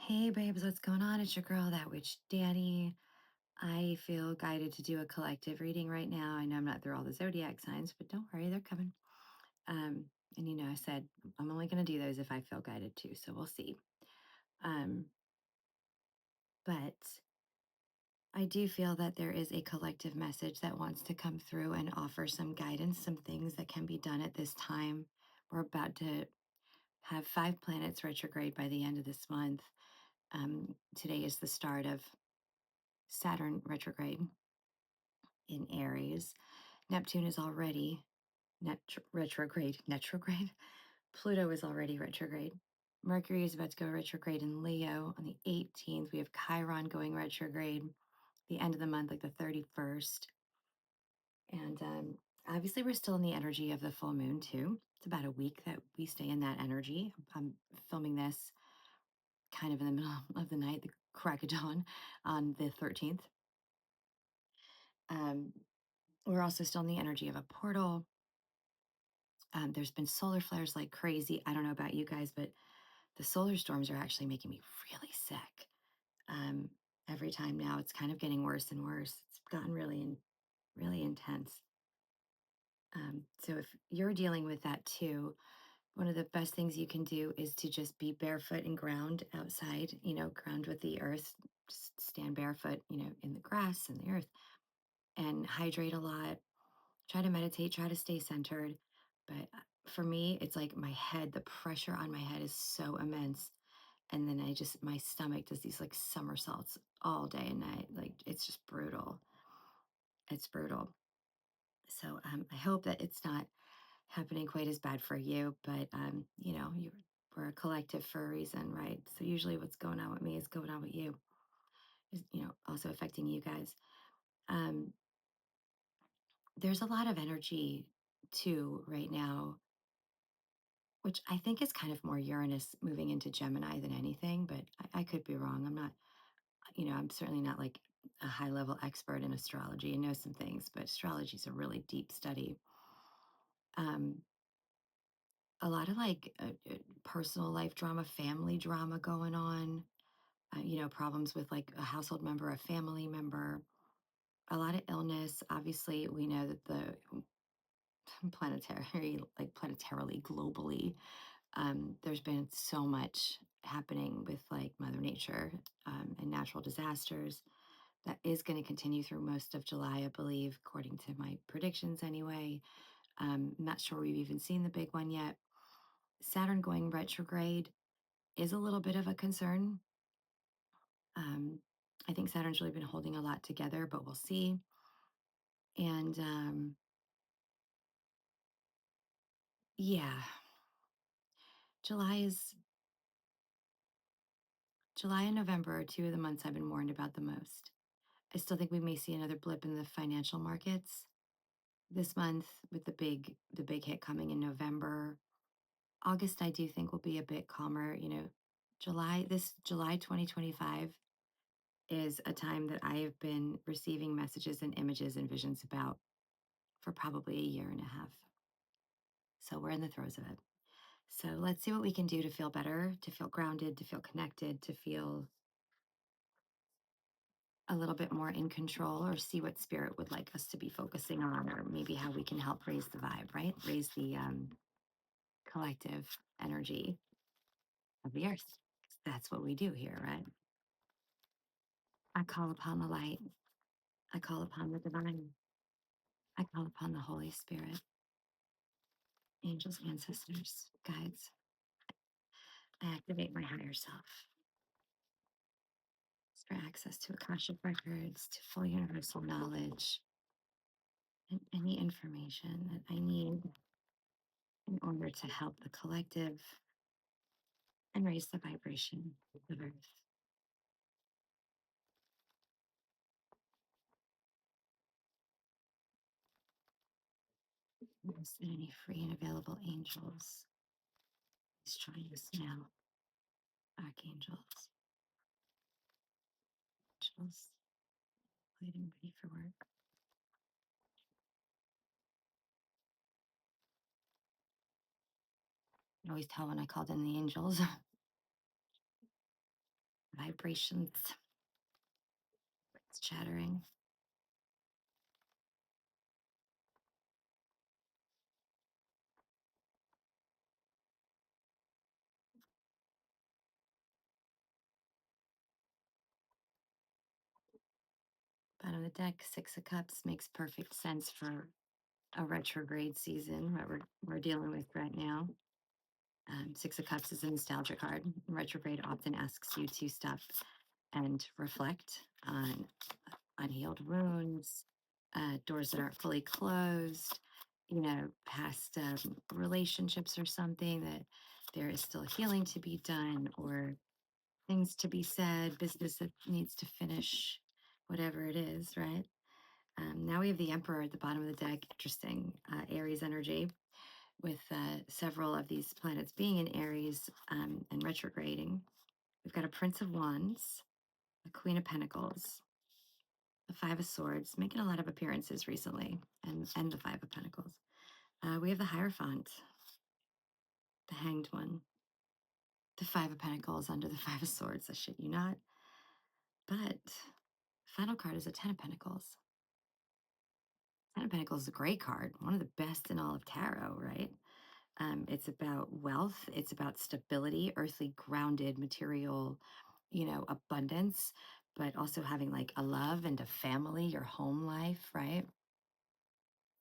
Hey babes, what's going on? It's your girl, that witch Dani. I feel guided to do a collective reading right now. I know I'm not through all the zodiac signs, but don't worry, they're coming. And I said I'm only going to do those if I feel guided to, so we'll see. Um, but I do feel that there is a collective message that wants to come through and offer some guidance, some things that can be done at this time. We're about to have 5 planets retrograde by the end of this month. Today is the start of Saturn retrograde in Aries. Neptune is already retrograde. Pluto is already retrograde. Mercury is about to go retrograde in Leo on the 18th. We have Chiron going retrograde the end of the month, like the 31st. And obviously, we're still in the energy of the full moon, too. It's about a week that we stay in that energy. I'm filming this kind of in the middle of the night, the crack of dawn on the 13th. Um, we're also still in the energy of a portal. There's been solar flares like crazy. I don't know about you guys, but the solar storms are actually making me really sick. Um, every time now, it's kind of getting worse and worse. It's gotten really intense. So if you're dealing with that too, one of the best things you can do is to just be barefoot and ground outside, ground with the earth, just stand barefoot, in the grass and the earth and hydrate a lot. Try to meditate, try to stay centered. But for me, it's like my head, the pressure on my head is so immense. And then my stomach does these like somersaults all day and night. Like it's just brutal. It's brutal. So I hope that it's not happening quite as bad for you. But, we're a collective for a reason, right? So usually what's going on with me is going on with you, is, also affecting you guys. Um, there's a lot of energy too right now, which I think is kind of more Uranus moving into Gemini than anything, but I could be wrong. I'm not, I'm certainly not like a high level expert in astrology. I know some things, but astrology is a really deep study. Um, a lot of like personal life drama, family drama going on, problems with like a household member, a family member, a lot of illness. Obviously, we know that the planetarily, globally, there's been so much happening with like Mother Nature and natural disasters that is going to continue through most of July, I believe, according to my predictions anyway. Not sure we've even seen the big one yet. Saturn going retrograde is a little bit of a concern. Um, I think Saturn's really been holding a lot together, but we'll see. And yeah, July is July and November are two of the months I've been warned about the most. I still think we may see another blip in the financial markets this month with the big hit coming in November. August, I do think will be a bit calmer. This July 2025 is a time that I have been receiving messages and images and visions about for probably a year and a half. So we're in the throes of it. So let's see what we can do to feel better, to feel grounded, to feel connected, to feel a little bit more in control, or see what spirit would like us to be focusing on, or maybe how we can help raise the vibe, right? Raise the collective energy of the earth. That's what we do here, right? I call upon the light. I call upon the divine. I call upon the Holy Spirit, angels, ancestors, guides. I activate my higher self for access to Akashic records, to full universal knowledge, and any information that I need in order to help the collective and raise the vibration of Earth. Yes, and any free and available angels, please join us now. Archangels, angels, getting ready for work. I always tell when I called in the angels. Vibrations. It's chattering. Bottom of the deck, Six of Cups makes perfect sense for a retrograde season that we're dealing with right now. Six of Cups is a nostalgia card. Retrograde often asks you to stop and reflect on unhealed wounds, doors that aren't fully closed, past relationships or something that there is still healing to be done, or things to be said, business that needs to finish, whatever it is, right? Now we have the Emperor at the bottom of the deck. Interesting. Aries energy with several of these planets being in Aries and retrograding. We've got a Prince of Wands, a Queen of Pentacles, the Five of Swords, making a lot of appearances recently, and the Five of Pentacles. We have the Hierophant, the Hanged One, the Five of Pentacles under the Five of Swords. I shit you not. But final card is a Ten of Pentacles. Ten of Pentacles is a great card, one of the best in all of tarot, right? It's about wealth, it's about stability, earthly grounded material, abundance, but also having like a love and a family, your home life, right?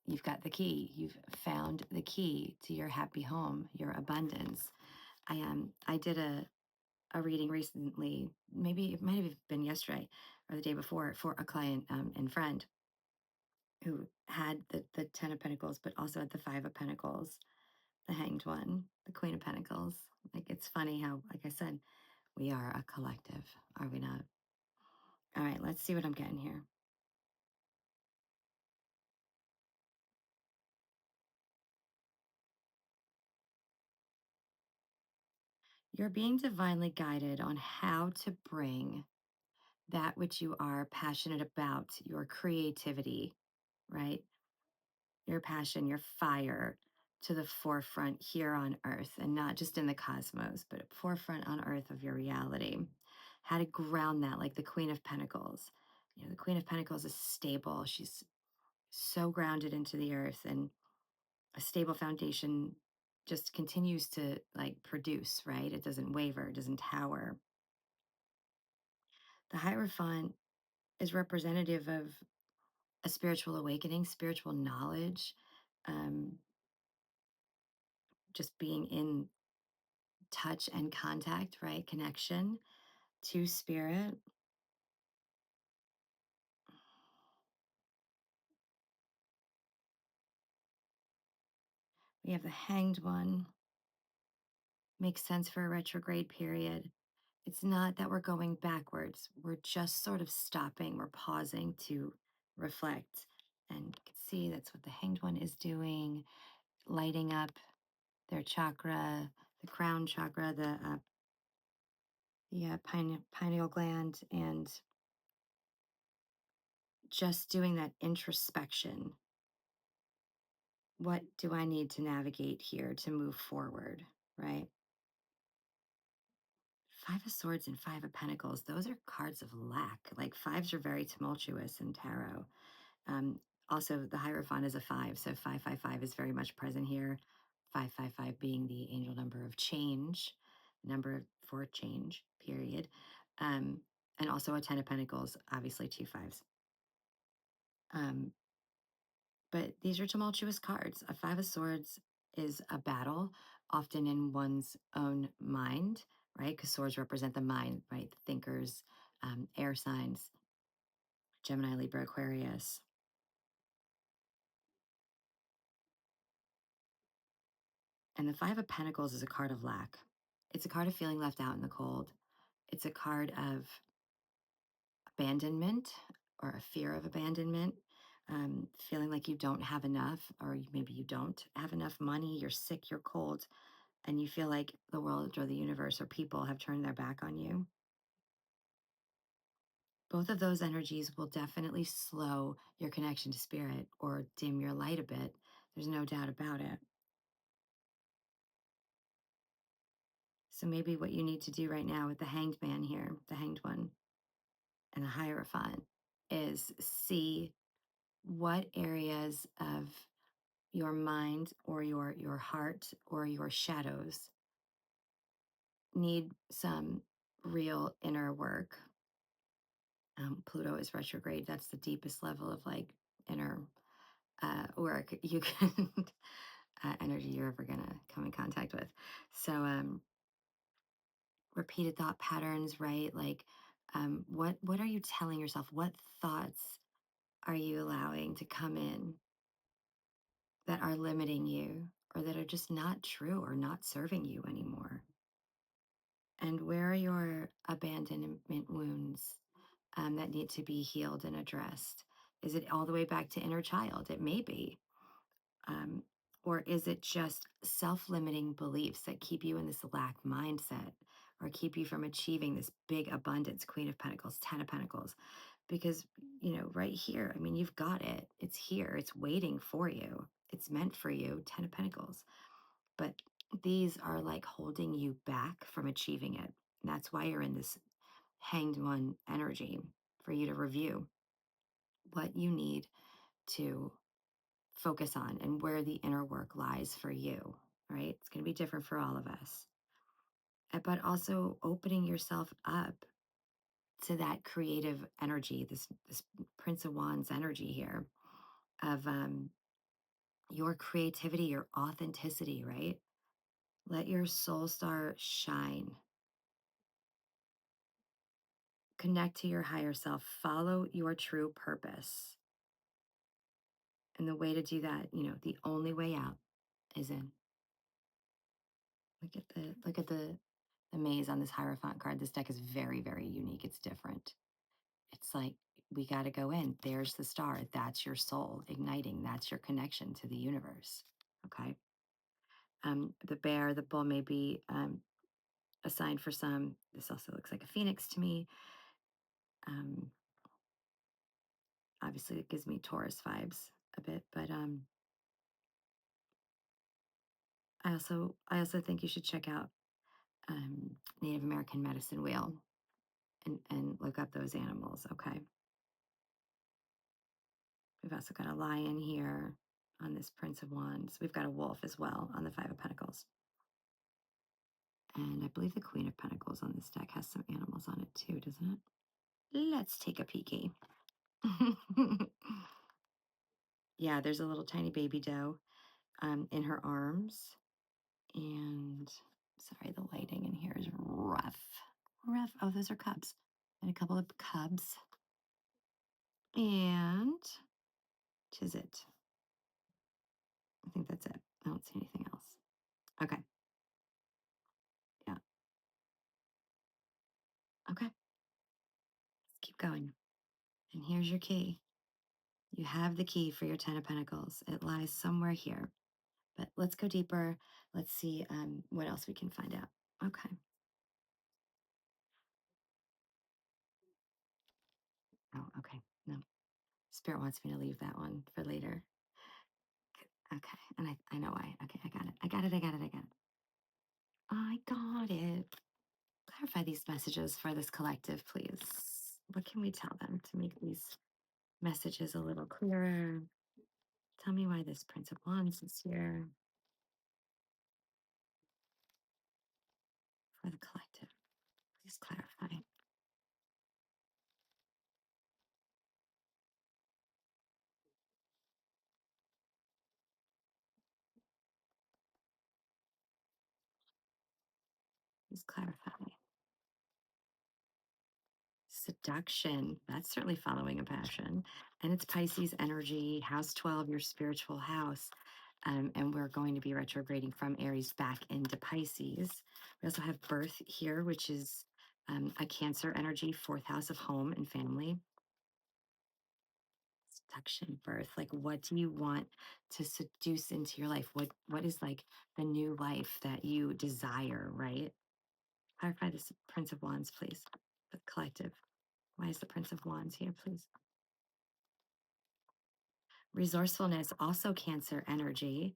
You've got the key. You've found the key to your happy home, your abundance. I did a reading recently, maybe it might have been yesterday or the day before, for a client and friend who had the Ten of Pentacles, but also had the Five of Pentacles, the Hanged One, the Queen of Pentacles. Like, it's funny how, like I said, we are a collective, are we not? All right, let's see what I'm getting here. You're being divinely guided on how to bring that which you are passionate about, your creativity, right? Your passion, your fire, to the forefront here on earth, and not just in the cosmos, but forefront on earth of your reality. How to ground that, like the Queen of Pentacles. The Queen of Pentacles is stable. She's so grounded into the earth, and a stable foundation just continues to like produce, right? It doesn't waver, it doesn't tower. The Hierophant is representative of a spiritual awakening, spiritual knowledge, um, just being in touch and contact, right? Connection to spirit. We have the Hanged One, makes sense for a retrograde period. It's not that we're going backwards, we're just sort of stopping, we're pausing to reflect. And you can see that's what the Hanged One is doing, lighting up their chakra, the crown chakra, the pineal gland, and just doing that introspection. What do I need to navigate here to move forward, right? Five of Swords and Five of Pentacles, those are cards of lack. Like, fives are very tumultuous in tarot. Um, Also, the Hierophant is a five, so 555 is very much present here. 555 being the angel number of change, number for change, period. And also a Ten of Pentacles, obviously two fives. Um, but these are tumultuous cards. A Five of Swords is a battle, often in one's own mind, right? Because swords represent the mind, right? Thinkers, air signs, Gemini, Libra, Aquarius. And the Five of Pentacles is a card of lack. It's a card of feeling left out in the cold. It's a card of abandonment or a fear of abandonment, feeling like you don't have enough, or maybe you don't have enough money, you're sick, you're cold, and you feel like the world or the universe or people have turned their back on you. Both of those energies will definitely slow your connection to spirit or dim your light a bit. There's no doubt about it. So maybe what you need to do right now with the hanged man here, the hanged one, and the Hierophant is see what areas of your mind or your heart or your shadows need some real inner work. Pluto is retrograde. That's the deepest level of like inner work you can energy you're ever gonna come in contact with. So repeated thought patterns, right? Like what are you telling yourself? What thoughts are you allowing to come in that are limiting you or that are just not true or not serving you anymore? And where are your abandonment wounds that need to be healed and addressed? Is it all the way back to inner child? It may be. Um, or is it just self limiting beliefs that keep you in this lack mindset or keep you from achieving this big abundance? Queen of Pentacles, Ten of Pentacles. Because, right here, I mean, you've got it. It's here, it's waiting for you, it's meant for you, Ten of Pentacles. But these are like holding you back from achieving it. And that's why you're in this hanged one energy for you to review what you need to focus on and where the inner work lies for you, right? It's going to be different for all of us. But also opening yourself up to that creative energy, this Prince of Wands energy here of your creativity, your authenticity, right? Let your soul star shine. Connect to your higher self. Follow your true purpose. And the way to do that, the only way out is in. Look at the maze on this Hierophant card. This deck is very, very unique. It's different. It's like we got to go in. There's the star. That's your soul igniting. That's your connection to the universe. Okay. The bear, the bull may be a sign for some. This also looks like a phoenix to me. Um, Obviously, it gives me Taurus vibes a bit, but I also think you should check out Native American medicine wheel and look up those animals. Okay. We've also got a lion here on this Prince of Wands. We've got a wolf as well on the Five of Pentacles. And I believe the Queen of Pentacles on this deck has some animals on it too, doesn't it? Let's take a peeky. Yeah, there's a little tiny baby doe in her arms. And sorry, the lighting in here is rough. Rough. Oh, those are cubs. And a couple of cubs. And tis it. I think that's it. I don't see anything else. Okay. Yeah. Okay. Let's keep going. And here's your key. You have the key for your Ten of Pentacles. It lies somewhere here. But let's go deeper. Let's see what else we can find out. Okay. Oh, okay. No. Spirit wants me to leave that one for later. Okay. And I know why. Okay, I got it. I got it. I got it. I got it. I got it. Clarify these messages for this collective, please. What can we tell them to make these messages a little clearer? Tell me why this Prince of Wands is here for the collective. Please clarify. Please clarify. Seduction. That's certainly following a passion. And it's Pisces energy, house 12, your spiritual house. And we're going to be retrograding from Aries back into Pisces. We also have birth here, which is a Cancer energy, fourth house of home and family. Seduction, birth. Like, what do you want to seduce into your life? What is like the new life that you desire, right? Clarify this Prince of Wands, please. The collective. Why is the Prince of Wands here, please? Resourcefulness, also Cancer energy.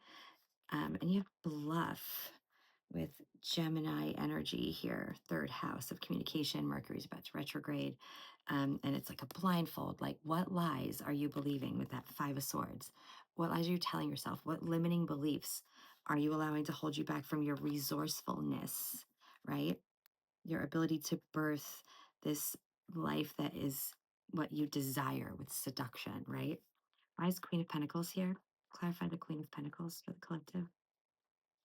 And you have bluff with Gemini energy here, third house of communication. Mercury's about to retrograde. And it's like a blindfold. Like, what lies are you believing with that Five of Swords? What lies are you telling yourself? What limiting beliefs are you allowing to hold you back from your resourcefulness, right? Your ability to birth this life that is what you desire with seduction, right? Why is Queen of Pentacles here? Clarify the Queen of Pentacles for the collective.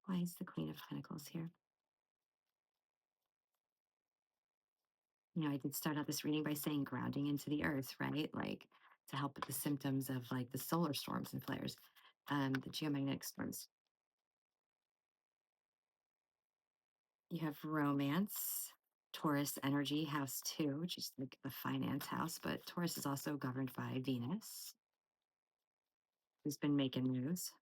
Why is the Queen of Pentacles here? I did start out this reading by saying grounding into the earth, right? Like to help with the symptoms of like the solar storms and flares, the geomagnetic storms. You have romance, Taurus energy, house two, which is like the finance house, but Taurus is also governed by Venus, who's been making moves.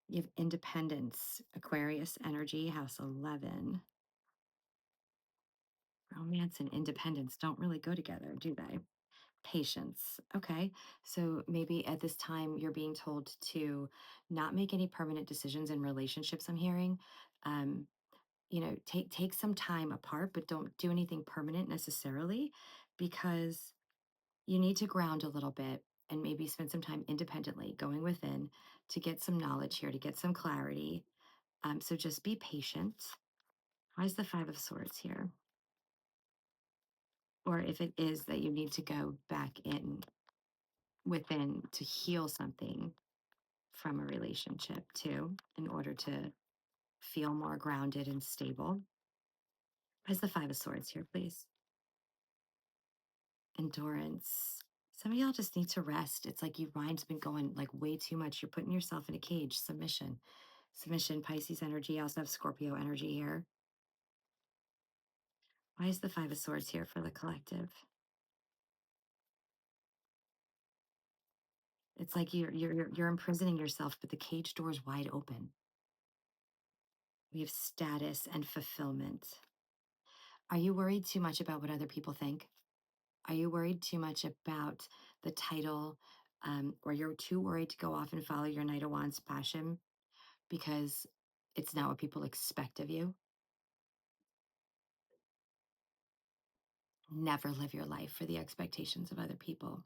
You have independence, Aquarius energy, house 11. Romance and independence don't really go together, do they? Patience. Okay. So maybe at this time you're being told to not make any permanent decisions in relationships, I'm hearing. Um, take some time apart, but don't do anything permanent necessarily because you need to ground a little bit and maybe spend some time independently going within to get some knowledge here, to get some clarity. So just be patient. Why is the Five of Swords here? Or if it is that you need to go back in within to heal something from a relationship too, in order to feel more grounded and stable. Where's the Five of Swords here, please? Endurance. Some of y'all just need to rest. It's like your mind's been going like way too much. You're putting yourself in a cage. Submission. Submission, Pisces energy. I also have Scorpio energy here. Why is the Five of Swords here for the collective? It's like you're imprisoning yourself, but the cage door is wide open. We have status and fulfillment. Are you worried too much about what other people think? Are you worried too much about the title, or you're too worried to go off and follow your Knight of Wands passion because it's not what people expect of you? Never live your life for the expectations of other people,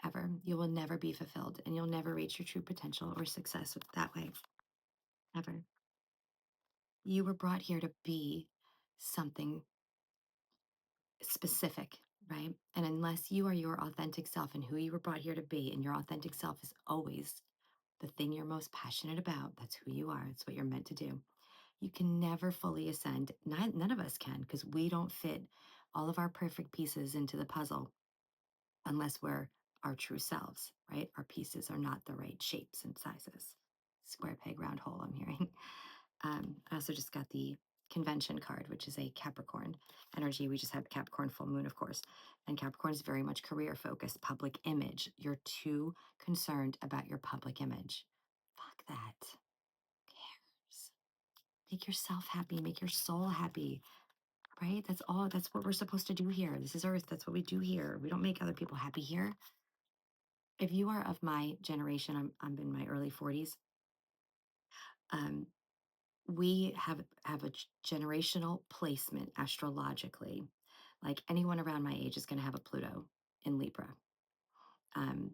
ever. You will never be fulfilled and you'll never reach your true potential or success that way, ever. You were brought here to be something specific, right? And unless you are your authentic self and who you were brought here to be, and your authentic self is always the thing you're most passionate about, that's who you are, it's what you're meant to do. You can never fully ascend. None of us can because we don't fit all of our perfect pieces into the puzzle unless we're our true selves, right? Our pieces are not the right shapes and sizes. Square peg, round hole, I'm hearing. I also just got the convention card, which is a Capricorn energy. We just had Capricorn full moon, of course. And Capricorn is very much career focused, public image. You're too concerned about your public image. Fuck that. Who cares? Make yourself happy, make your soul happy, right? That's all. That's what we're supposed to do here. This is Earth. That's what we do here. We don't make other people happy here. If you are of my generation, I'm in my early 40s. Um, we have a generational placement astrologically. Like anyone around my age is going to have a Pluto in Libra, um,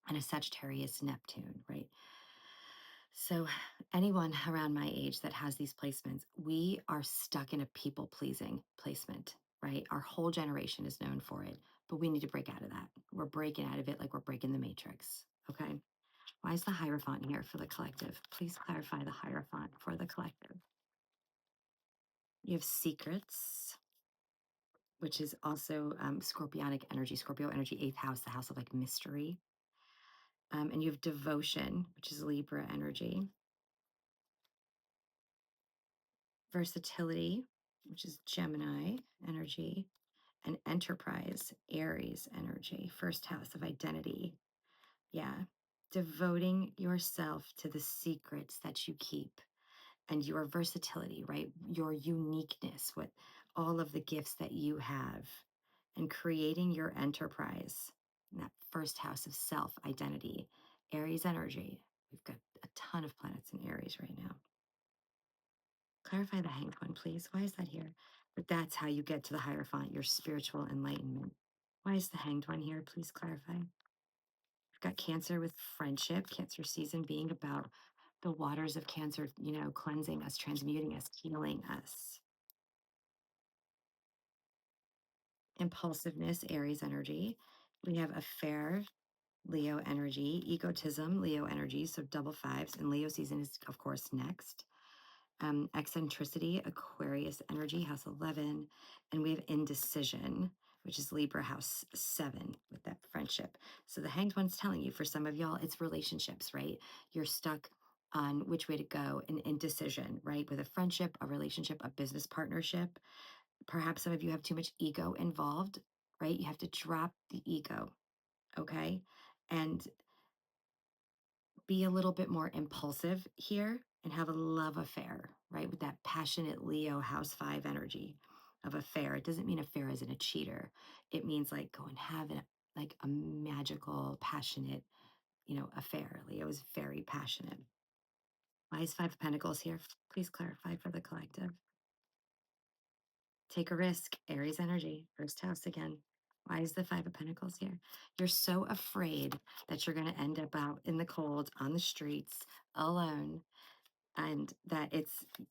and a Sagittarius Neptune, right? So anyone around my age that has these placements, we are stuck in a people pleasing placement, right? Our whole generation is known for it, but we need to break out of that. We're breaking out of it like we're breaking the matrix. Okay. Why is the Hierophant here for the collective? Please clarify the Hierophant for the collective. You have secrets, which is also Scorpionic energy, Scorpio energy, eighth house, the house of like mystery. And you have devotion, which is Libra energy. Versatility, which is Gemini energy. And enterprise, Aries energy, first house of identity. Yeah. Devoting yourself to the secrets that you keep and your versatility, right? Your uniqueness with all of the gifts that you have and creating your enterprise in that first house of self identity, Aries energy. We've got a ton of planets in Aries right now. Clarify the hanged one, please. Why is that here? But that's how you get to the Hierophant, your spiritual enlightenment. Why is the hanged one here? Please clarify. We've got Cancer with friendship, Cancer season being about the waters of Cancer, cleansing us, transmuting us, healing us. Impulsiveness, Aries energy. We have affair, Leo energy, egotism, Leo energy, so double fives. And Leo season is, of course, next. Eccentricity, Aquarius energy, house 11. And we have indecision, which is Libra house 7 with that friendship. So the hanged one's telling you, for some of y'all, it's relationships, right? You're stuck on which way to go, an indecision, right? With a friendship, a relationship, a business partnership. Perhaps some of you have too much ego involved, right? You have to drop the ego, okay? And be a little bit more impulsive here and have a love affair, right? With that passionate Leo house 5 energy of affair. It doesn't mean affair as in a cheater. It means like go and have like a magical, passionate, affair. Leo is very passionate. Why is 5 of Pentacles here? Please clarify for the collective. Take a risk, Aries energy, first house again. Why is the 5 of Pentacles here? You're so afraid that you're going to end up out in the cold on the streets alone, and that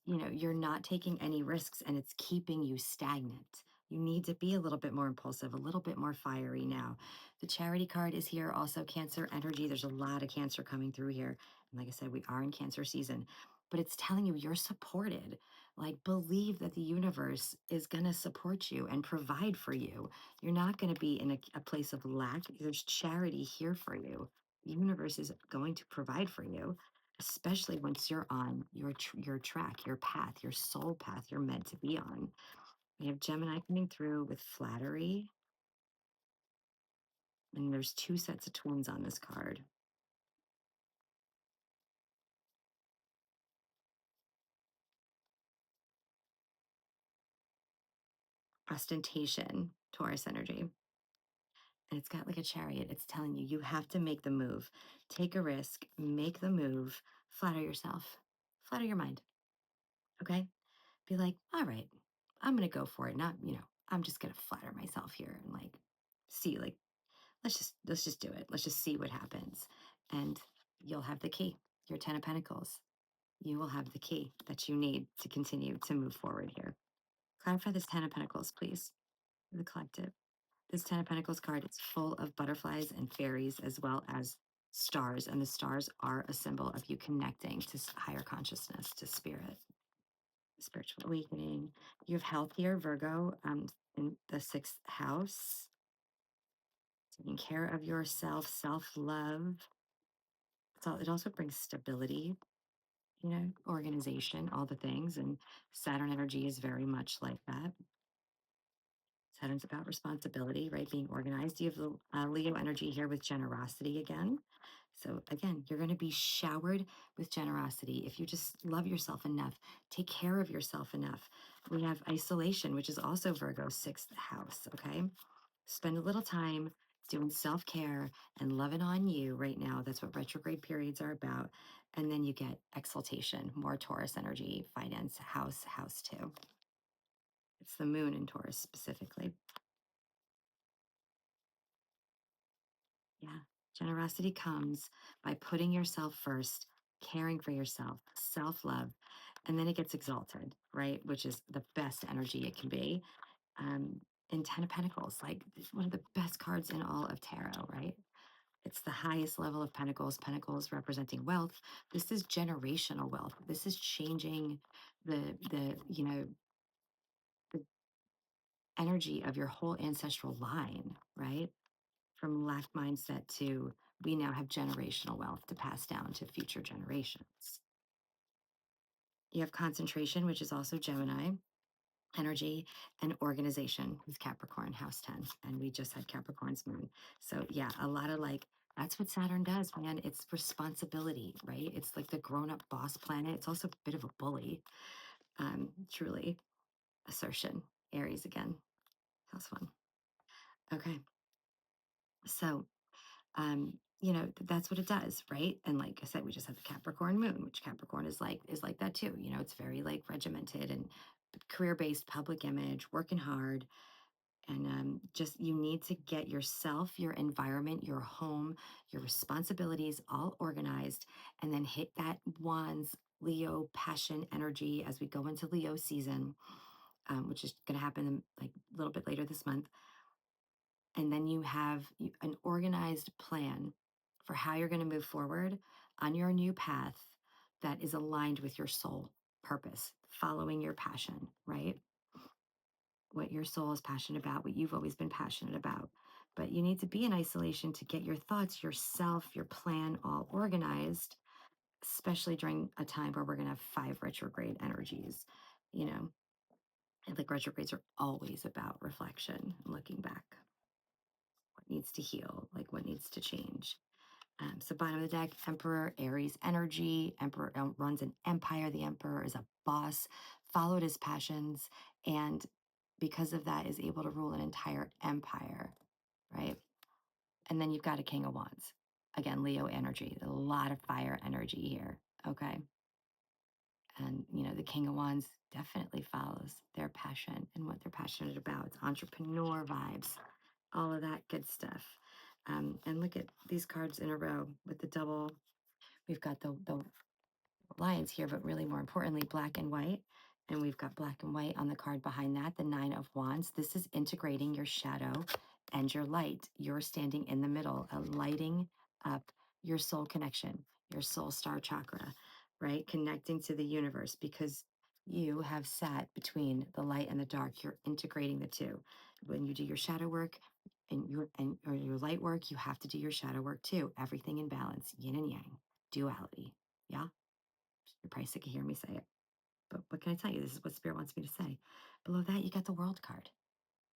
you're not taking any risks and it's keeping you stagnant. You need to be a little bit more impulsive, a little bit more fiery now. The Charity card is here, also Cancer energy. There's a lot of Cancer coming through here. And like I said, we are in Cancer season, but it's telling you you're supported. Like, believe that the universe is going to support you and provide for you. You're not going to be in a place of lack. There's charity here for you. The universe is going to provide for you, especially once you're on your track, your path, your soul path you're meant to be on. We have Gemini coming through with flattery, and there's 2 sets of twins on this card. Ostentation, Taurus energy. And it's got like a chariot. It's telling you, you have to make the move. Take a risk, make the move, flatter yourself, flatter your mind. Okay? Be like, all right, I'm going to go for it. Not, I'm just going to flatter myself here and like see, like, let's just do it. Let's just see what happens. And you'll have the key, your 10 of Pentacles. You will have the key that you need to continue to move forward here. Clarify this 10 of Pentacles, please. The collective. This 10 of Pentacles card is full of butterflies and fairies as well as stars. And the stars are a symbol of you connecting to higher consciousness, to spirit, spiritual awakening. You have health here, Virgo, in the 6th house. Taking care of yourself, self-love. So it also brings stability, organization, all the things. And Saturn energy is very much like that. Saturn's about responsibility, right? Being organized. You have the Leo energy here with generosity again. So again, you're going to be showered with generosity if you just love yourself enough, take care of yourself enough. We have isolation, which is also Virgo 6th house, okay? Spend a little time doing self-care and loving on you right now. That's what retrograde periods are about. And then you get exaltation, more Taurus energy, finance, house 2. It's the moon in Taurus specifically. Yeah. Generosity comes by putting yourself first, caring for yourself, self-love, and then it gets exalted, right? Which is the best energy it can be. In 10 of Pentacles, like one of the best cards in all of tarot, right? It's the highest level of Pentacles, Pentacles representing wealth. This is generational wealth. This is changing the energy of your whole ancestral line, right? From lack mindset to we now have generational wealth to pass down to future generations. You have concentration, which is also Gemini energy, and organization with Capricorn, house 10. And we just had Capricorn's moon. So yeah, a lot of like, that's what Saturn does, man. It's responsibility, right? It's like the grown-up boss planet. It's also a bit of a bully. Truly. Assertion. Aries again. House 1. Okay. So that's what it does, right? And like I said, we just had the Capricorn moon, which Capricorn is like that too. It's very like regimented and career based, public image, working hard, and just you need to get yourself, your environment, your home, your responsibilities all organized, and then hit that wands Leo passion energy as we go into Leo season, which is going to happen like a little bit later this month. And then you have an organized plan for how you're going to move forward on your new path that is aligned with your soul purpose, following your passion, right? What your soul is passionate about, what you've always been passionate about. But you need to be in isolation to get your thoughts, yourself, your plan all organized, especially during a time where we're going to have 5 retrograde energies. You know, and like retrogrades are always about reflection and looking back. What needs to heal, like what needs to change. So bottom of the deck, Emperor, Aries energy. Emperor runs an empire. The Emperor is a boss, followed his passions, and because of that is able to rule an entire empire, right? And then you've got a King of Wands. Again, Leo energy, a lot of fire energy here, okay? And, the King of Wands definitely follows their passion and what they're passionate about. It's entrepreneur vibes, all of that good stuff. And look at these cards in a row with the double. We've got the lions here, but really more importantly, black and white. And we've got black and white on the card behind that, the 9 of Wands. This is integrating your shadow and your light. You're standing in the middle, lighting up your soul connection, your soul star chakra, right? Connecting to the universe because you have sat between the light and the dark. You're integrating the two. When you do your shadow work or your light work, you have to do your shadow work too. Everything in balance, yin and yang, duality. Yeah. You're probably sick of hearing me say it, but what can I tell you? This is what Spirit wants me to say. Below that, you got the World card,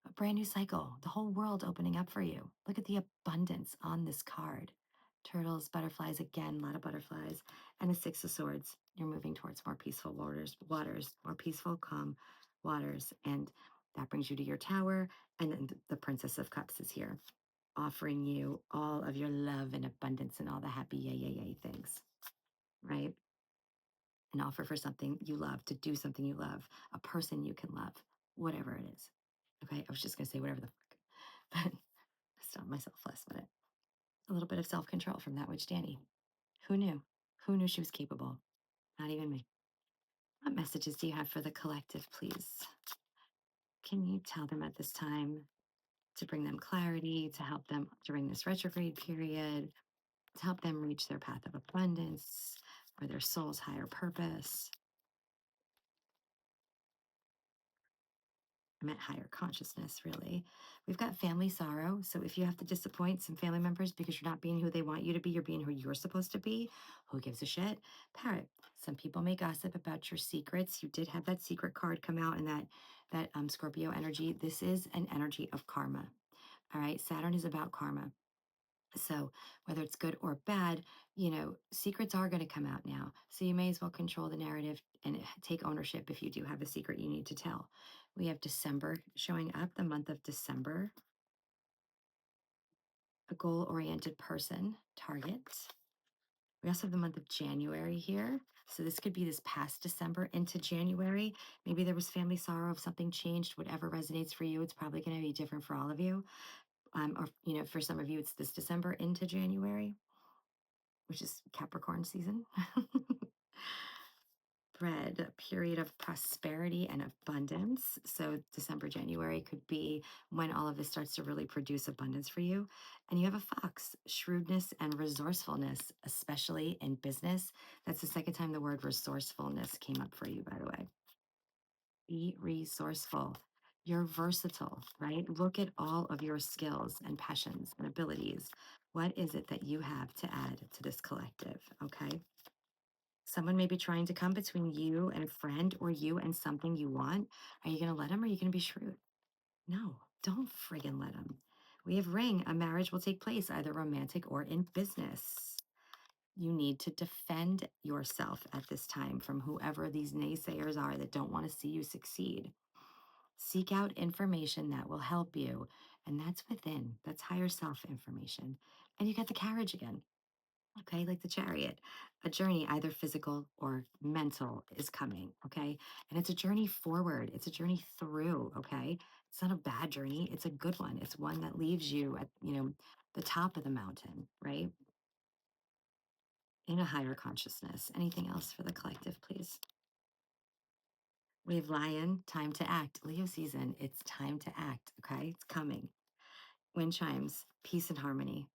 a brand new cycle, the whole world opening up for you. Look at the abundance on this card. Turtles, butterflies, again, a lot of butterflies, and the Six of Swords. You're moving towards more peaceful waters, more peaceful, calm waters. And that brings you to your tower. And then the Princess of Cups is here, offering you all of your love and abundance and all the happy yay, yay, yay things, right? An offer for something you love, to do something you love, a person you can love, whatever it is. Okay, I was just gonna say whatever the fuck, but I stopped myself last minute. A little bit of self control from that witch Dani. Who knew? Who knew she was capable? Not even me. What messages do you have for the collective, please? Can you tell them at this time to bring them clarity, to help them during this retrograde period, to help them reach their path of abundance or their soul's higher purpose? I meant higher consciousness, really. We've got family sorrow. So if you have to disappoint some family members because you're not being who they want you to be, you're being who you're supposed to be. Who gives a shit? Parrot. Some people may gossip about your secrets. You did have that secret card come out in that Scorpio energy. This is an energy of karma. All right. Saturn is about karma. So whether it's good or bad, secrets are going to come out now. So you may as well control the narrative and take ownership if you do have a secret you need to tell. We have December showing up, the month of December, a goal-oriented person, target. We also have the month of January here. So this could be this past December into January. Maybe there was family sorrow if something changed, whatever resonates for you. It's probably going to be different for all of you. Or, for some of you, it's this December into January, which is Capricorn season. Bread, a period of prosperity and abundance. So December, January could be when all of this starts to really produce abundance for you. And you have a fox, shrewdness and resourcefulness, especially in business. That's the second time the word resourcefulness came up for you, by the way. Be resourceful. You're versatile, right? Look at all of your skills and passions and abilities. What is it that you have to add to this collective? Okay. Someone may be trying to come between you and a friend or you and something you want. Are you going to let them or are you going to be shrewd? No, don't friggin' let them. We have ring. A marriage will take place, either romantic or in business. You need to defend yourself at this time from whoever these naysayers are that don't want to see you succeed. Seek out information that will help you. And that's within, that's higher self information. And you get the carriage again. Okay, like the chariot. A journey, either physical or mental, is coming. Okay. And it's a journey forward, it's a journey through. Okay. It's not a bad journey, it's a good one. It's one that leaves you at, the top of the mountain, right? In a higher consciousness. Anything else for the collective, please? We have lion, time to act. Leo season, it's time to act. Okay. It's coming. Wind chimes, peace and harmony.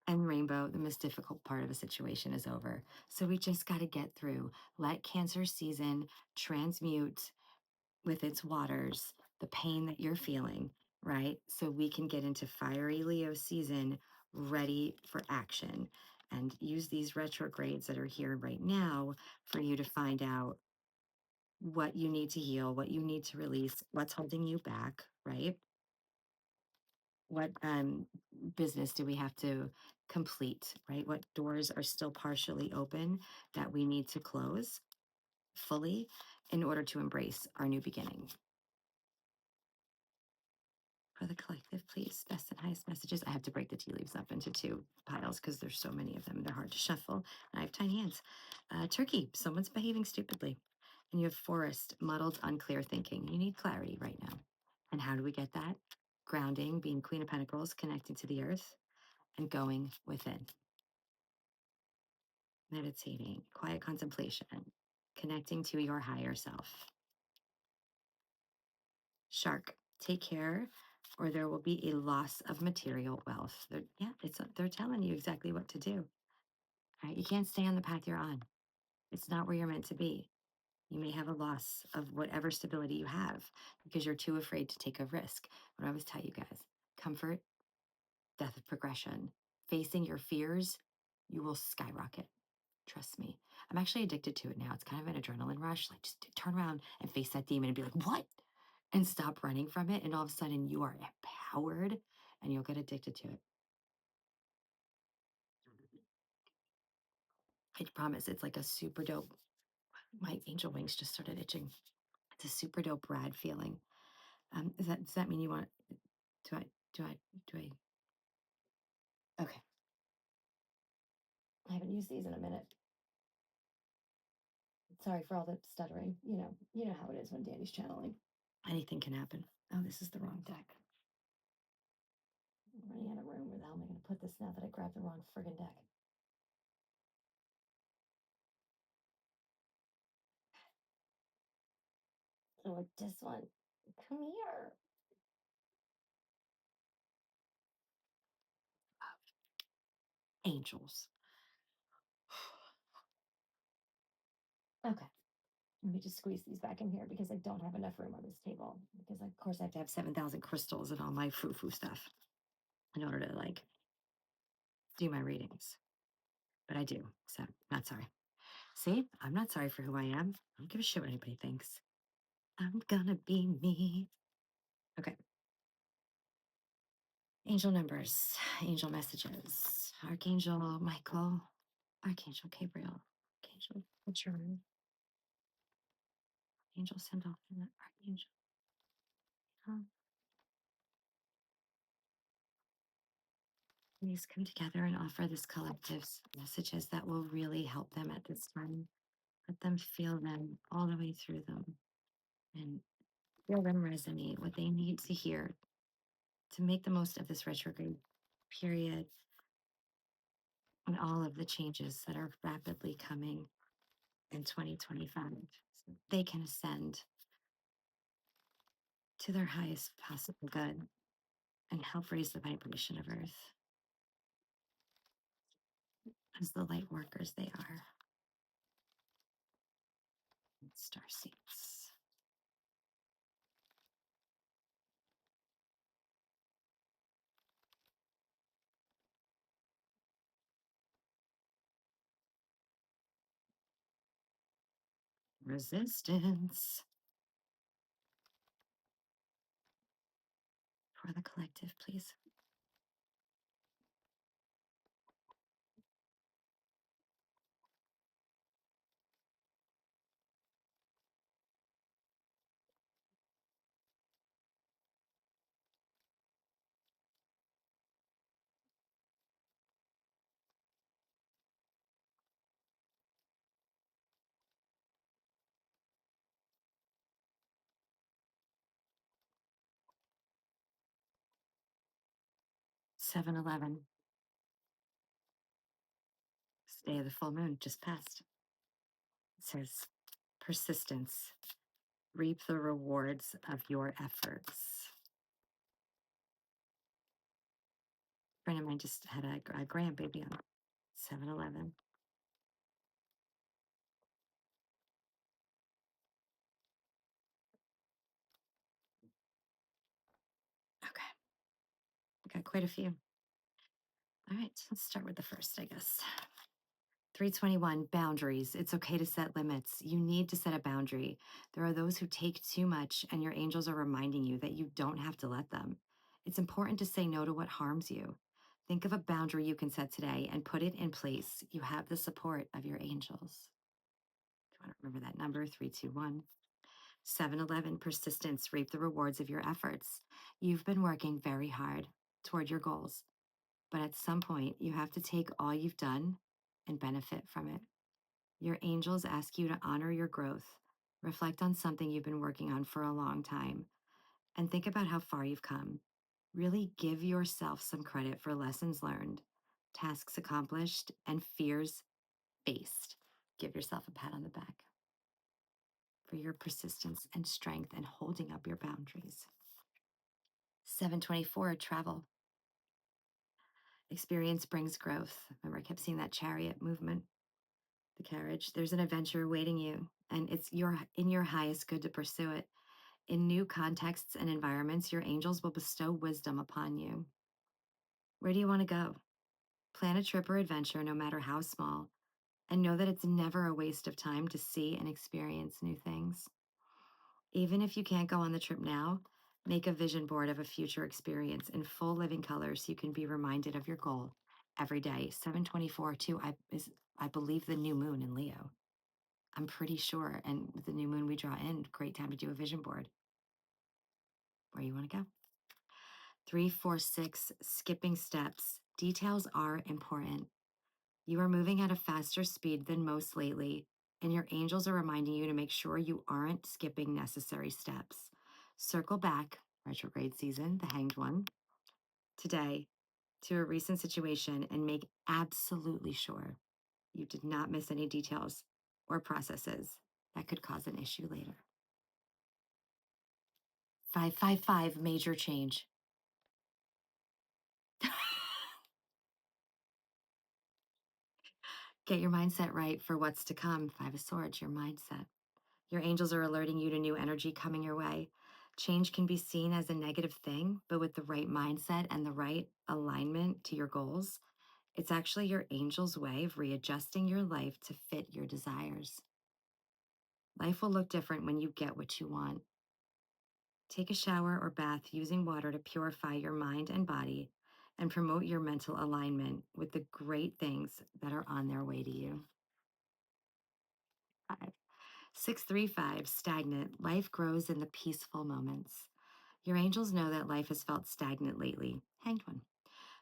And rainbow, the most difficult part of a situation is over. So we just got to get through. Let Cancer season transmute with its waters the pain that you're feeling, right? So we can get into fiery Leo season ready for action and use these retrogrades that are here right now for you to find out what you need to heal, what you need to release, what's holding you back, right? What business do we have to complete, right? What doors are still partially open that we need to close fully in order to embrace our new beginning? For the collective, please, best and highest messages. I have to break the tea leaves up into two piles because there's so many of them. They're hard to shuffle. And I have tiny hands. Turkey, someone's behaving stupidly. And you have forest, muddled, unclear thinking. You need clarity right now. And how do we get that? Grounding, being Queen of Pentacles, connecting to the earth, and going within. Meditating, quiet contemplation, connecting to your higher self. Shark, take care, or there will be a loss of material wealth. They're telling you exactly what to do. Right? You can't stay on the path you're on. It's not where you're meant to be. You may have a loss of whatever stability you have because you're too afraid to take a risk. What I always tell you guys, comfort, death of progression. Facing your fears, you will skyrocket. Trust me. I'm actually addicted to it now. It's kind of an adrenaline rush. Like, just turn around and face that demon and be like, what? And stop running from it. And all of a sudden, you are empowered and you'll get addicted to it. I promise it's like a super dope. My angel wings just started itching. It's a super dope rad feeling. Does that mean you want, do I, do I, do I, okay. I haven't used these in a minute. Sorry for all the stuttering. You know how it is when Danny's channeling. Anything can happen. Oh, this is the wrong deck. I'm running out of room. Where the hell am I going to put this now that I grabbed the wrong friggin' deck? So like this one. Come here. Angels. Okay. Let me just squeeze these back in here because I don't have enough room on this table. Because of course I have to have 7,000 crystals and all my foo-foo stuff in order to like do my readings. But I do. So not sorry. See, I'm not sorry for who I am. I don't give a shit what anybody thinks. I'm gonna be me. Okay. Angel numbers, angel messages, Archangel Michael, Archangel Gabriel, Archangel German, Angel Sandalphon, Archangel. Please come together and offer this collective's messages that will really help them at this time. Let them feel them all the way through them and feel them resonate what they need to hear to make the most of this retrograde period and all of the changes that are rapidly coming in 2025. So they can ascend to their highest possible good and help raise the vibration of Earth as the light workers they are. Star seeds. Resistance for the collective, please. 7-Eleven. Day of the full moon just passed. It says persistence. Reap the rewards of your efforts. A friend of mine just had a grandbaby on 7-Eleven. Okay, we got quite a few. All right, let's start with the first, I guess. 321, boundaries. It's okay to set limits. You need to set a boundary. There are those who take too much, and your angels are reminding you that you don't have to let them. It's important to say no to what harms you. Think of a boundary you can set today and put it in place. You have the support of your angels. If you want to remember that number, 321. 7-Eleven, persistence, reap the rewards of your efforts. You've been working very hard toward your goals, but at some point, you have to take all you've done and benefit from it. Your angels ask you to honor your growth, reflect on something you've been working on for a long time, and think about how far you've come. Really give yourself some credit for lessons learned, tasks accomplished, and fears faced. Give yourself a pat on the back for your persistence and strength and holding up your boundaries. 724, travel. Experience brings growth. Remember, I kept seeing that chariot movement, the carriage. There's an adventure awaiting you, and it's in your highest good to pursue it. In new contexts and environments, your angels will bestow wisdom upon you. Where do you want to go? Plan a trip or adventure, no matter how small, and know that it's never a waste of time to see and experience new things. Even if you can't go on the trip now, make a vision board of a future experience in full living color so you can be reminded of your goal every day. 724 too is I believe the new moon in Leo. I'm pretty sure. And with the new moon we draw in, great time to do a vision board. Where you want to go? 346, skipping steps. Details are important. You are moving at a faster speed than most lately, and your angels are reminding you to make sure you aren't skipping necessary steps. Circle back, retrograde season, the hanged one, today to a recent situation and make absolutely sure you did not miss any details or processes that could cause an issue later. 555, major change. Get your mindset right for what's to come. 5 of Swords, your mindset. Your angels are alerting you to new energy coming your way. Change can be seen as a negative thing, but with the right mindset and the right alignment to your goals, it's actually your angel's way of readjusting your life to fit your desires. Life will look different when you get what you want. Take a shower or bath using water to purify your mind and body and promote your mental alignment with the great things that are on their way to you. 635, stagnant. Life grows in the peaceful moments. Your angels know that life has felt stagnant lately. Hanged one.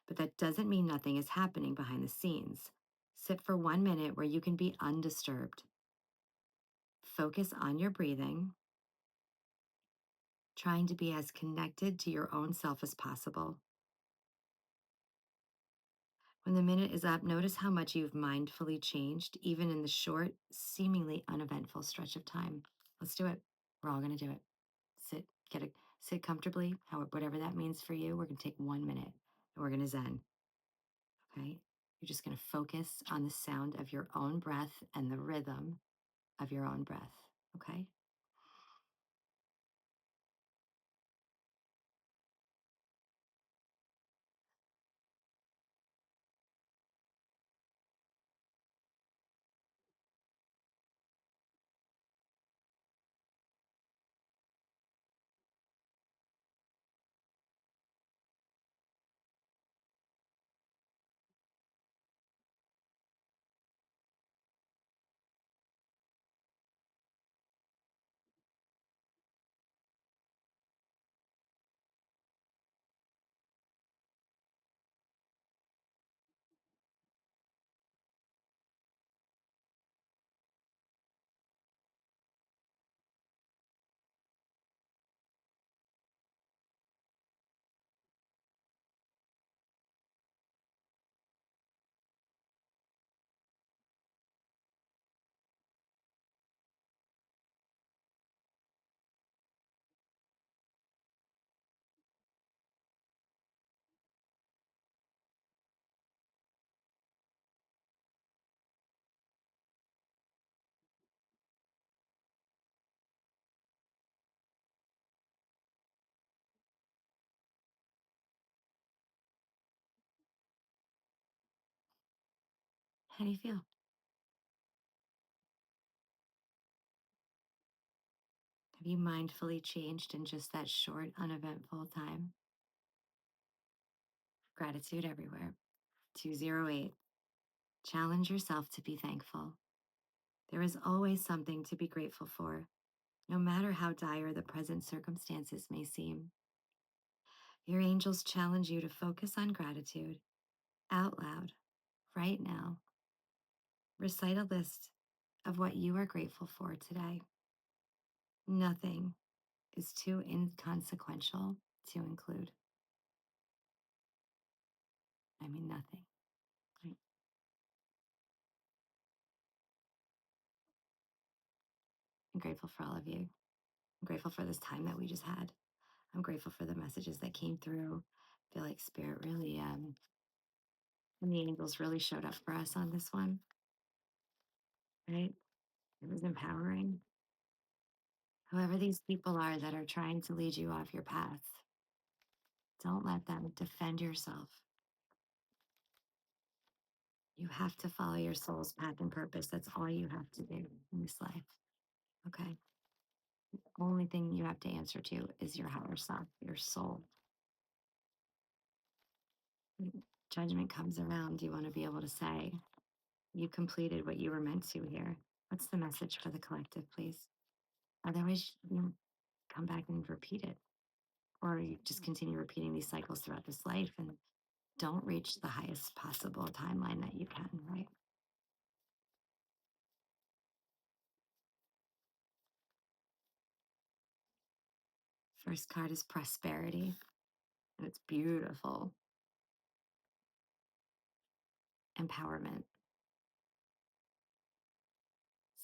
But that doesn't mean nothing is happening behind the scenes. Sit for 1 minute where you can be undisturbed. Focus on your breathing, trying to be as connected to your own self as possible. When the minute is up, notice how much you've mindfully changed, even in the short, seemingly uneventful stretch of time. Let's do it. We're all going to do it. Sit comfortably, whatever that means for you. We're going to take 1 minute and we're going to zen. Okay? You're just going to focus on the sound of your own breath and the rhythm of your own breath. Okay? How do you feel? Have you mindfully changed in just that short, uneventful time? Gratitude everywhere. 208. Challenge yourself to be thankful. There is always something to be grateful for, no matter how dire the present circumstances may seem. Your angels challenge you to focus on gratitude out loud right now. Recite a list of what you are grateful for today. Nothing is too inconsequential to include. I mean, nothing. Right? I'm grateful for all of you. I'm grateful for this time that we just had. I'm grateful for the messages that came through. I feel like Spirit really, and the angels really showed up for us on this one, right? It was empowering. Whoever these people are that are trying to lead you off your path, don't let them defend yourself. You have to follow your soul's path and purpose. That's all you have to do in this life. Okay. Only thing you have to answer to is your higher self, your soul. When judgment comes around, you want to be able to say, you completed what you were meant to here. What's the message for the collective, please? Otherwise, you come back and repeat it, or you just continue repeating these cycles throughout this life and don't reach the highest possible timeline that you can, right? First card is prosperity, and it's beautiful. Empowerment,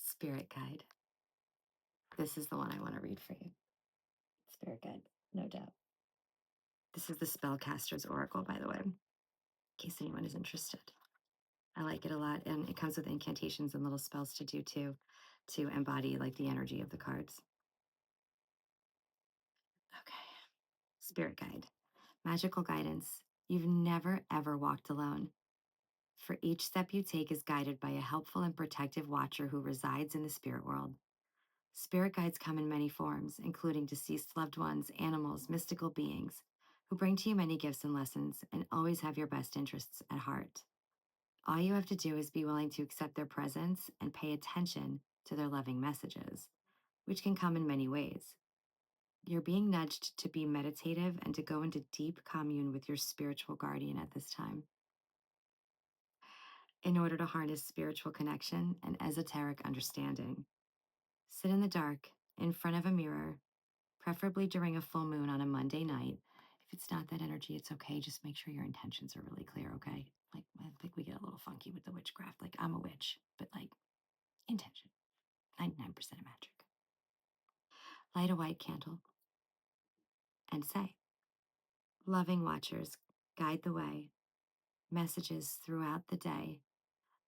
spirit guide. This is the one I want to read for you. Spirit guide, no doubt. This is the spellcaster's oracle, by the way, in case anyone is interested. I like it a lot, and it comes with incantations and little spells to do too, to embody like the energy of the cards. Okay. Spirit guide, magical guidance. You've never ever walked alone. For each step you take is guided by a helpful and protective watcher who resides in the spirit world. Spirit guides come in many forms, including deceased loved ones, animals, mystical beings, who bring to you many gifts and lessons and always have your best interests at heart. All you have to do is be willing to accept their presence and pay attention to their loving messages, which can come in many ways. You're being nudged to be meditative and to go into deep commune with your spiritual guardian at this time. In order to harness spiritual connection and esoteric understanding, sit in the dark in front of a mirror, preferably during a full moon on a Monday night. If it's not that energy, it's okay. Just make sure your intentions are really clear, okay? Like, I think we get a little funky with the witchcraft. Like, I'm a witch, but like, intention, 99% of magic. Light a white candle and say, loving watchers, guide the way. Messages throughout the day.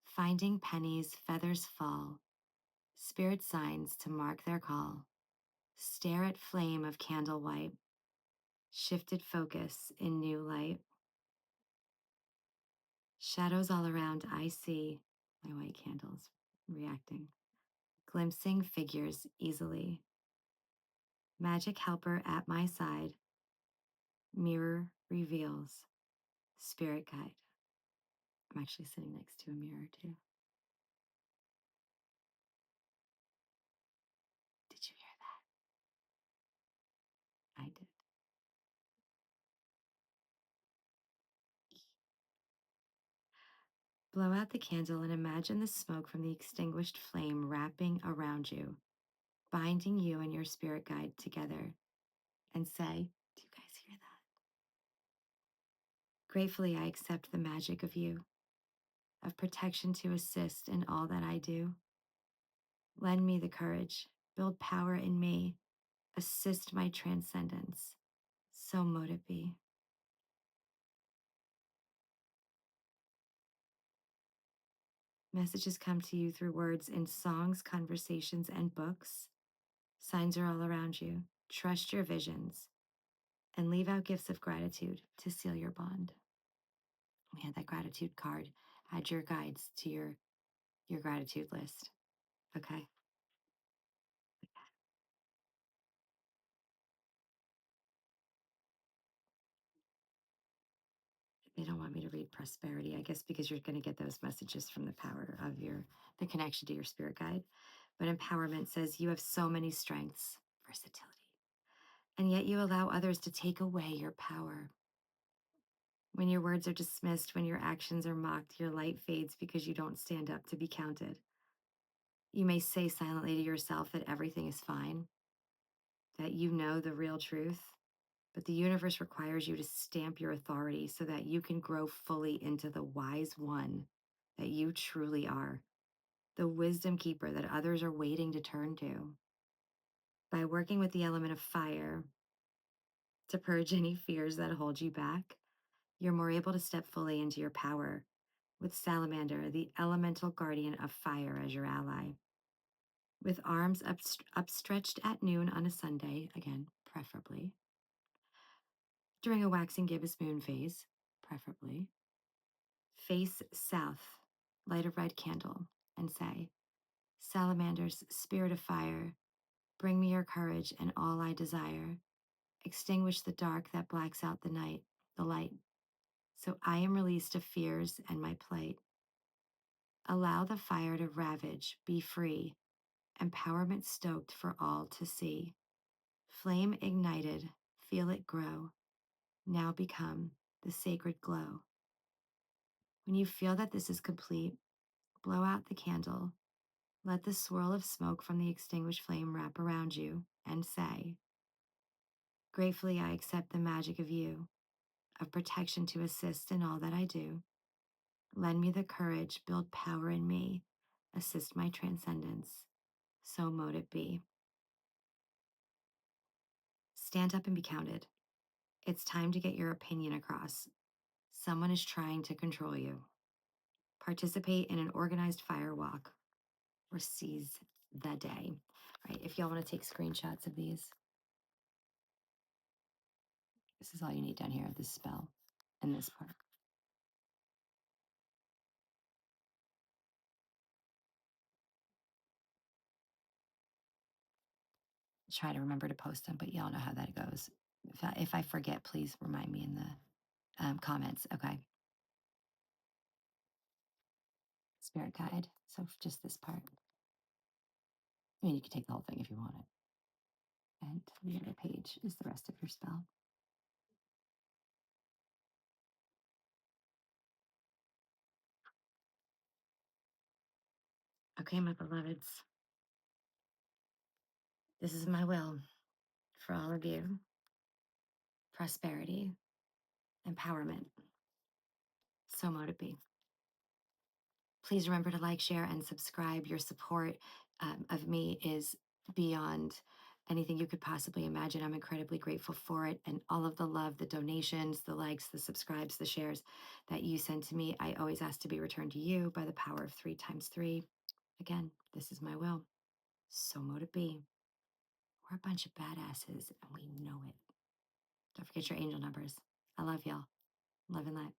Finding pennies, feathers fall. Spirit signs to mark their call. Stare at flame of candle white. Shifted focus in new light. Shadows all around I see. My white candles reacting. Glimpsing figures easily. Magic helper at my side. Mirror reveals. Spirit guide. I'm actually sitting next to a mirror too. Did you hear that? I did. Blow out the candle and imagine the smoke from the extinguished flame wrapping around you, binding you and your spirit guide together, and say, do you guys hear that? Gratefully, I accept the magic of you, of protection to assist in all that I do. Lend me the courage, build power in me, assist my transcendence. So mote it be. Messages come to you through words in songs, conversations, and books. Signs are all around you. Trust your visions and leave out gifts of gratitude to seal your bond. We had that gratitude card Add your guides to your gratitude list. Okay. They don't want me to read prosperity, I guess, because you're going to get those messages from the power of the connection to your spirit guide. But empowerment says you have so many strengths, versatility, and yet you allow others to take away your power. When your words are dismissed, when your actions are mocked, your light fades because you don't stand up to be counted. You may say silently to yourself that everything is fine, that you know the real truth, but the universe requires you to stamp your authority so that you can grow fully into the wise one that you truly are, the wisdom keeper that others are waiting to turn to. By working with the element of fire to purge any fears that hold you back, you're more able to step fully into your power with Salamander, the elemental guardian of fire, as your ally. With arms upstretched at noon on a Sunday, again, preferably, during a waxing gibbous moon phase, preferably, face south, light a red candle, and say, Salamander's spirit of fire, bring me your courage and all I desire. Extinguish the dark that blacks out the night, the light. So I am released of fears and my plight. Allow the fire to ravage, be free, empowerment stoked for all to see. Flame ignited, feel it grow, now become the sacred glow. When you feel that this is complete, blow out the candle. Let the swirl of smoke from the extinguished flame wrap around you and say, gratefully, I accept the magic of you, of protection to assist in all that I do. Lend me the courage, build power in me, assist my transcendence. So mote it be. Stand up and be counted. It's time to get your opinion across. Someone is trying to control you. Participate in an organized fire walk or seize the day. Right? If y'all want to take screenshots of these, this is all you need down here of this spell and this part. Try to remember to post them, but y'all know how that goes. If I forget, please remind me in the comments. Okay. Spirit guide. So just this part. I mean, you can take the whole thing if you want it. And the other page is the rest of your spell. Okay, my beloveds, this is my will for all of you. Prosperity, empowerment. So mote it be. Please remember to like, share, and subscribe. Your support of me is beyond anything you could possibly imagine. I'm incredibly grateful for it. And all of the love, the donations, the likes, the subscribes, the shares that you send to me, I always ask to be returned to you by the power of 3 times 3. Again, this is my will. So mote it be. We're a bunch of badasses and we know it. Don't forget your angel numbers. I love y'all. Love and light.